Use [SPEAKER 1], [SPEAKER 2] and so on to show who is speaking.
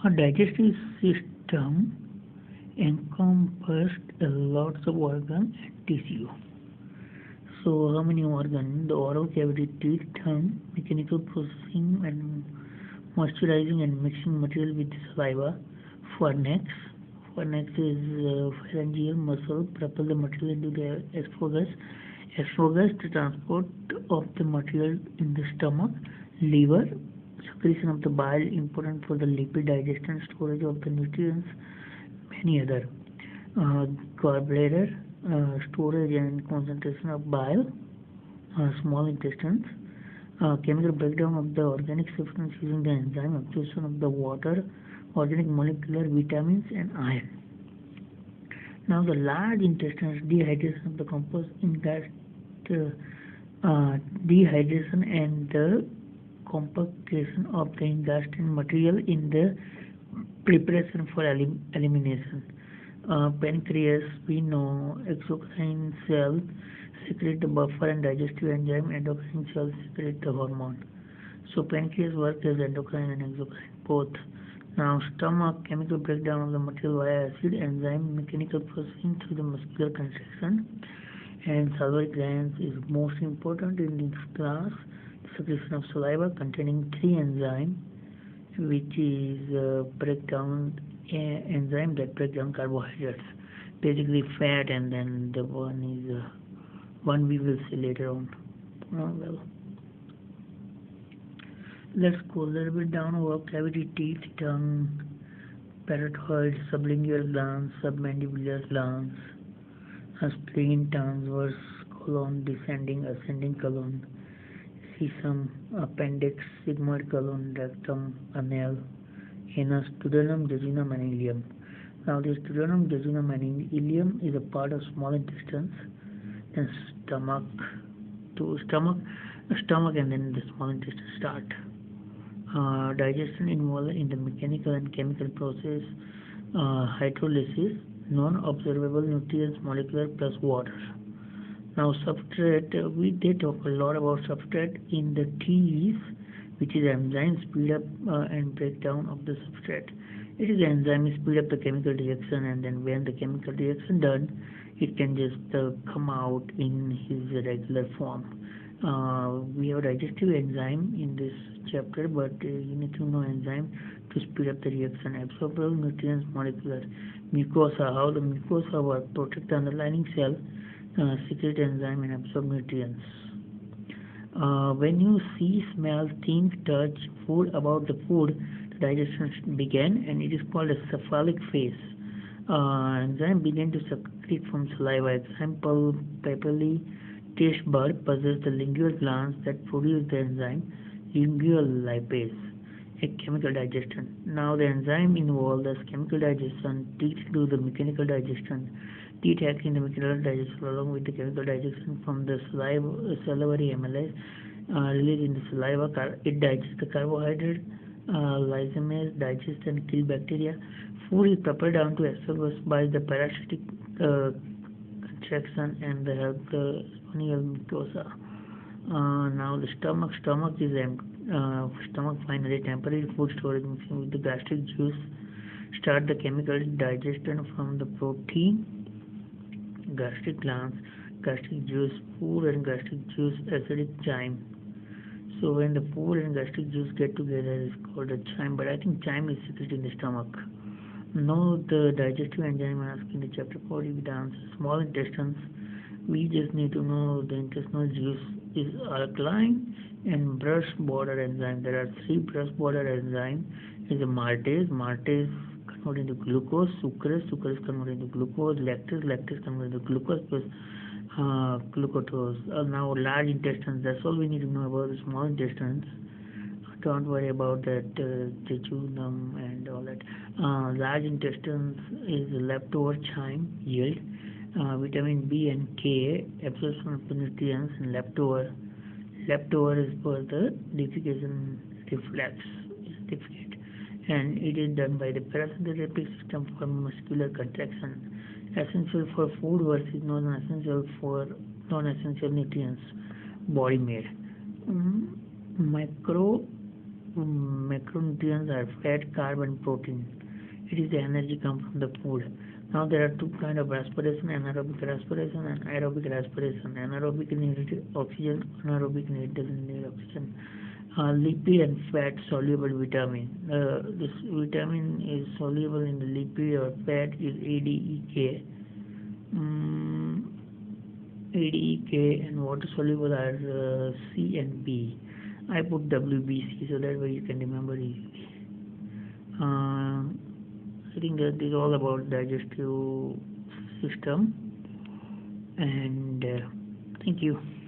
[SPEAKER 1] Our digestive system encompassed lots of organ and tissue. So how many organs? The oral cavity, teeth, tongue, mechanical processing and moisturizing and mixing material with saliva. Pharynx. Pharynx is pharyngeal muscle propel the material into the esophagus. Esophagus, the transport of the material in the stomach. Liver, secretion of the bile, important for the lipid digestion, storage of the nutrients. Many other. Gallbladder, storage and concentration of bile. Small intestines. Chemical breakdown of the organic substance using the enzyme, absorption of the water, organic molecular vitamins and iron. Now the large intestines, dehydration of the compost dehydration and the compaction of the intestine material in the preparation for elimination. Pancreas, we know, exocrine cell secrete the buffer and digestive enzyme, endocrine cells secrete the hormone. So pancreas works as endocrine and exocrine both. Now stomach, chemical breakdown of the material via acid, enzyme, mechanical processing through the muscular contraction. And salivary glands is most important in this class. Secretion of saliva containing 3 enzymes, which is breakdown enzyme that break down carbohydrates, basically fat, and then the one is one we will see later on. Well, let's go a little bit down oral cavity, teeth, tongue, parotoid, sublingual glands, submandibular glands, spleen, transverse colon, descending, ascending colon, cecum, appendix, sigmoid colon, rectum, anal, anus, duodenum, jejunum, and ileum. Now this duodenum, jejunum, and ileum is a part of small intestines, then stomach, and then the small intestine start. Digestion involved in the mechanical and chemical process, hydrolysis, non-absorbable nutrients, molecular plus water. Now substrate, we did talk a lot about substrate in the T's, which is enzyme speed up and breakdown of the substrate. It is enzyme speed up the chemical reaction, and then when the chemical reaction done, it can just come out in his regular form. We have digestive enzyme in this chapter, but you need to know enzyme to speed up the reaction. Absorbable nutrients, molecular. Mucosa, how the mucosa work, protect the underlying cell, secrete enzyme and absorb nutrients. When you see, smell, think, touch food about the food, the digestion began, and it is called a cephalic phase. Enzyme begin to secrete from saliva. Example, papillae taste bud possess the lingual glands that produce the enzyme lingual lipase, a chemical digestion. Now the enzyme involved as chemical digestion, teeth do the mechanical digestion. Teeth act in the mechanical digestion along with the chemical digestion from the salivary amylase released in the saliva. It digests the carbohydrate. Lysomase digests and kill bacteria. Food is prepared down to esophagus by the parasitic contraction and the help the spinal mucosa. Now the stomach is stomach finally temporary food storage mixing with the gastric juice. Start the chemical digestion from the protein, gastric glands, gastric juice, food and gastric juice, acidic chyme. So when the food and gastric juice get together, it's called a chyme. But I think chyme is secreted in the stomach. Know the digestive enzyme asked in the chapter 40 with the answer. Small intestines. We just need to know the intestinal juice is alkaline and brush border enzyme. There are 3 brush border enzyme. Is a maltase. Maltase converted into glucose. Sucrase converted into glucose. Lactase converted into glucose plus glucose. Now large intestines. That's all we need to know about the small intestines. Don't worry about that jejunum and all that. Large intestines is leftover chyme yield. Vitamin B and K, absorption of the nutrients, and leftover is for the defecation reflex, and it is done by the parasympathetic system for muscular contraction. Essential for food versus non-essential for non-essential nutrients, body made. macronutrients are fat, carb, and protein. It is the energy come from the food. Now there are two kind of respiration: anaerobic respiration and aerobic respiration. Anaerobic needs oxygen, anaerobic doesn't need oxygen. Lipid and fat soluble vitamin. This vitamin is soluble in the lipid or fat is ADEK. ADEK and water soluble are C and B. I put WBC so that way you can remember easily. I think that is all about digestive system, and thank you.